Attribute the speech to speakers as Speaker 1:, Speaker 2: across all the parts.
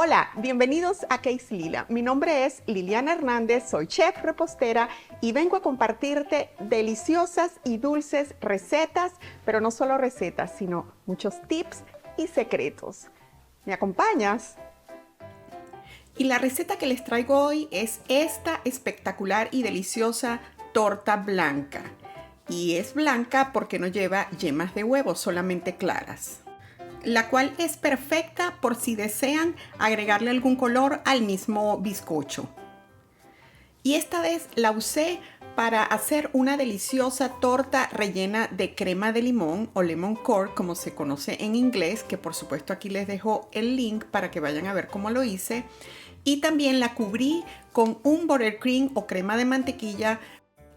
Speaker 1: Hola, bienvenidos a Case Lila. Mi nombre es Liliana Hernández, soy chef repostera y vengo a compartirte deliciosas y dulces recetas, pero no solo recetas, sino muchos tips y secretos. ¿Me acompañas? Y la receta que les traigo hoy es esta espectacular y deliciosa torta blanca. Y es blanca porque no lleva yemas de huevo, solamente claras. La cual es perfecta por si desean agregarle algún color al mismo bizcocho. Y esta vez la usé para hacer una deliciosa torta rellena de crema de limón o lemon curd, como se conoce en inglés, que por supuesto aquí les dejo el link para que vayan a ver cómo lo hice. Y también la cubrí con un buttercream o crema de mantequilla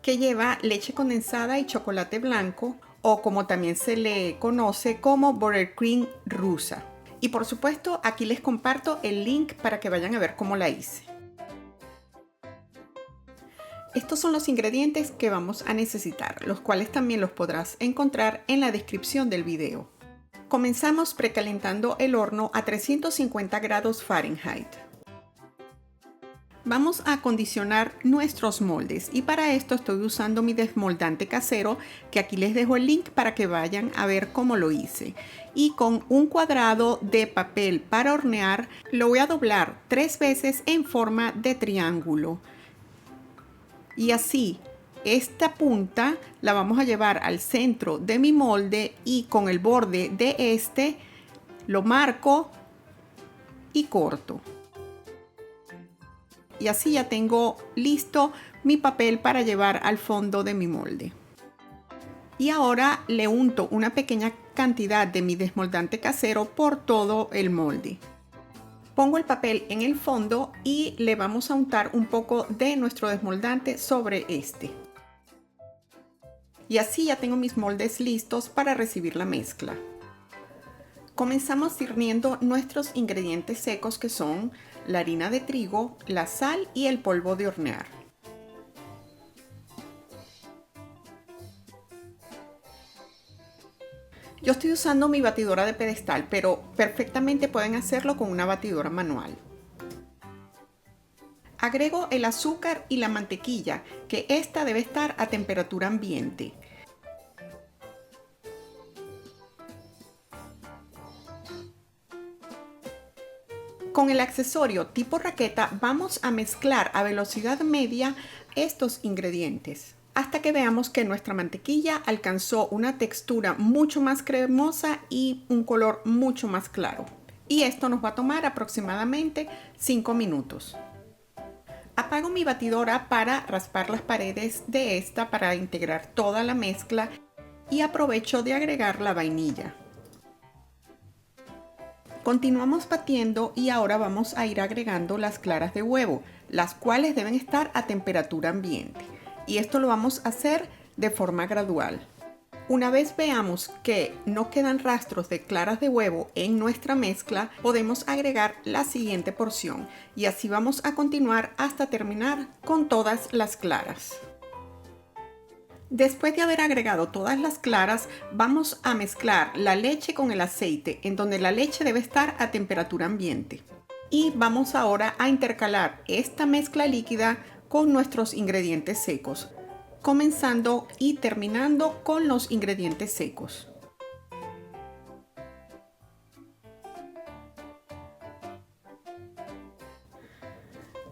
Speaker 1: que lleva leche condensada y chocolate blanco, o como también se le conoce como buttercream rusa. Y por supuesto aquí les comparto el link para que vayan a ver cómo la hice. Estos son los ingredientes que vamos a necesitar, los cuales también los podrás encontrar en la descripción del video. Comenzamos precalentando el horno a 350 grados Fahrenheit. Vamos a acondicionar nuestros moldes y para esto estoy usando mi desmoldante casero, que aquí les dejo el link para que vayan a ver cómo lo hice. Y con un cuadrado de papel para hornear lo voy a doblar 3 veces en forma de triángulo. Y así esta punta la vamos a llevar al centro de mi molde y con el borde de este lo marco y corto. Y así ya tengo listo mi papel para llevar al fondo de mi molde. Y ahora le unto una pequeña cantidad de mi desmoldante casero por todo el molde. Pongo el papel en el fondo y le vamos a untar un poco de nuestro desmoldante sobre este. Y así ya tengo mis moldes listos para recibir la mezcla. Comenzamos sirviendo nuestros ingredientes secos, que son la harina de trigo, la sal y el polvo de hornear. Yo estoy usando mi batidora de pedestal, pero perfectamente pueden hacerlo con una batidora manual. Agrego el azúcar y la mantequilla, que esta debe estar a temperatura ambiente. Con el accesorio tipo raqueta vamos a mezclar a velocidad media estos ingredientes hasta que veamos que nuestra mantequilla alcanzó una textura mucho más cremosa y un color mucho más claro. Y esto nos va a tomar aproximadamente 5 minutos. Apago mi batidora para raspar las paredes de esta para integrar toda la mezcla y aprovecho de agregar la vainilla. Continuamos batiendo y ahora vamos a ir agregando las claras de huevo, las cuales deben estar a temperatura ambiente. Y esto lo vamos a hacer de forma gradual. Una vez veamos que no quedan rastros de claras de huevo en nuestra mezcla, podemos agregar la siguiente porción y así vamos a continuar hasta terminar con todas las claras. Después de haber agregado todas las claras, vamos a mezclar la leche con el aceite, en donde la leche debe estar a temperatura ambiente. Y vamos ahora a intercalar esta mezcla líquida con nuestros ingredientes secos, comenzando y terminando con los ingredientes secos.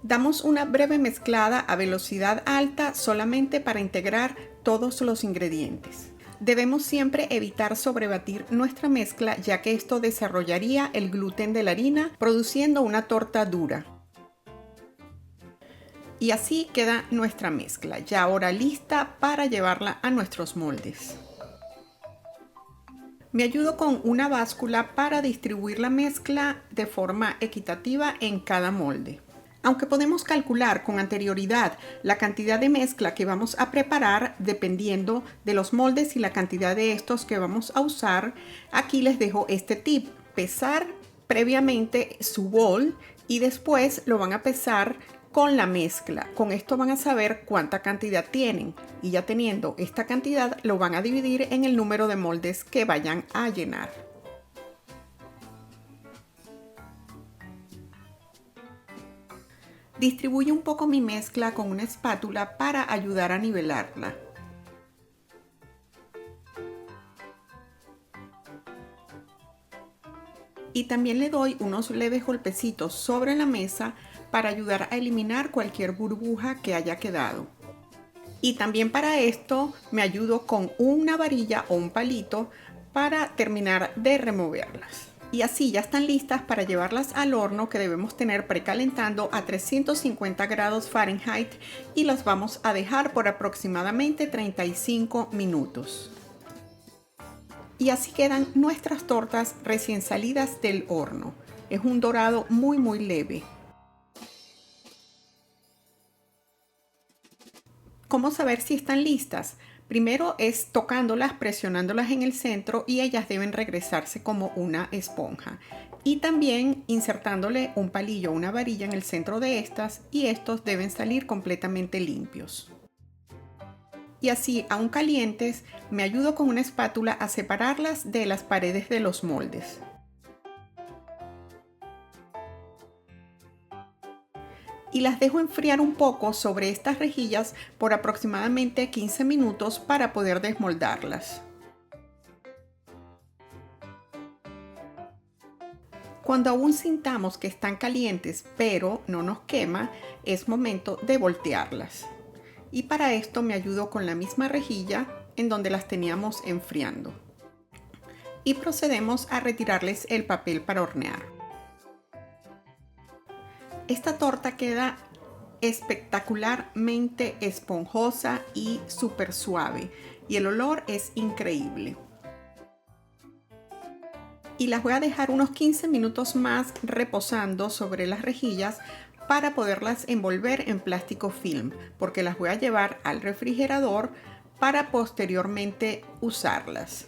Speaker 1: Damos una breve mezclada a velocidad alta solamente para integrar todos los ingredientes. Debemos siempre evitar sobrebatir nuestra mezcla, ya que esto desarrollaría el gluten de la harina, produciendo una torta dura. Y así queda nuestra mezcla, ya ahora lista para llevarla a nuestros moldes. Me ayudo con una báscula para distribuir la mezcla de forma equitativa en cada molde. Aunque podemos calcular con anterioridad la cantidad de mezcla que vamos a preparar dependiendo de los moldes y la cantidad de estos que vamos a usar, aquí les dejo este tip: pesar previamente su bol y después lo van a pesar con la mezcla. Con esto van a saber cuánta cantidad tienen y ya teniendo esta cantidad lo van a dividir en el número de moldes que vayan a llenar. Distribuyo un poco mi mezcla con una espátula para ayudar a nivelarla. Y también le doy unos leves golpecitos sobre la mesa para ayudar a eliminar cualquier burbuja que haya quedado. Y también para esto me ayudo con una varilla o un palito para terminar de removerlas. Y así ya están listas para llevarlas al horno, que debemos tener precalentando a 350 grados Fahrenheit, y las vamos a dejar por aproximadamente 35 minutos. Y así quedan nuestras tortas recién salidas del horno. Es un dorado muy leve. ¿Cómo saber si están listas? Primero es tocándolas, presionándolas en el centro, y ellas deben regresarse como una esponja. Y también insertándole un palillo o una varilla en el centro de estas, y estos deben salir completamente limpios. Y así, aún calientes, me ayudo con una espátula a separarlas de las paredes de los moldes. Y las dejo enfriar un poco sobre estas rejillas por aproximadamente 15 minutos para poder desmoldarlas. Cuando aún sintamos que están calientes pero no nos quema, es momento de voltearlas. Y para esto me ayudo con la misma rejilla en donde las teníamos enfriando. Y procedemos a retirarles el papel para hornear. Esta torta queda espectacularmente esponjosa y súper suave, y el olor es increíble. Y las voy a dejar unos 15 minutos más reposando sobre las rejillas para poderlas envolver en plástico film, porque las voy a llevar al refrigerador para posteriormente usarlas.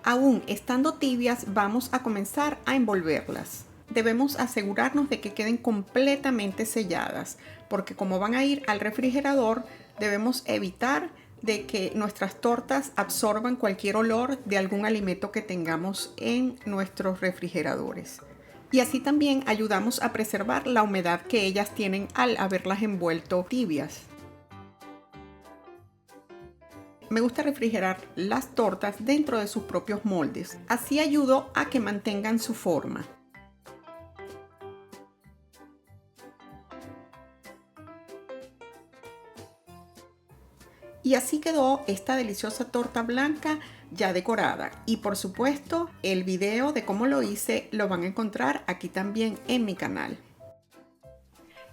Speaker 1: Aún estando tibias, vamos a comenzar a envolverlas. Debemos asegurarnos de que queden completamente selladas, porque como van a ir al refrigerador, debemos evitar de que nuestras tortas absorban cualquier olor de algún alimento que tengamos en nuestros refrigeradores. Y así también ayudamos a preservar la humedad que ellas tienen al haberlas envuelto tibias. Me gusta refrigerar las tortas dentro de sus propios moldes. Así ayudo a que mantengan su forma. Y así quedó esta deliciosa torta blanca ya decorada. Y por supuesto, el video de cómo lo hice lo van a encontrar aquí también en mi canal.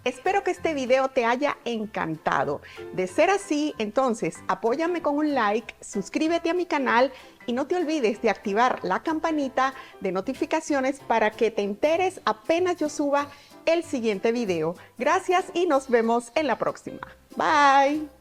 Speaker 1: Espero que este video te haya encantado. De ser así, entonces apóyame con un like, suscríbete a mi canal y no te olvides de activar la campanita de notificaciones para que te enteres apenas yo suba el siguiente video. Gracias y nos vemos en la próxima. Bye.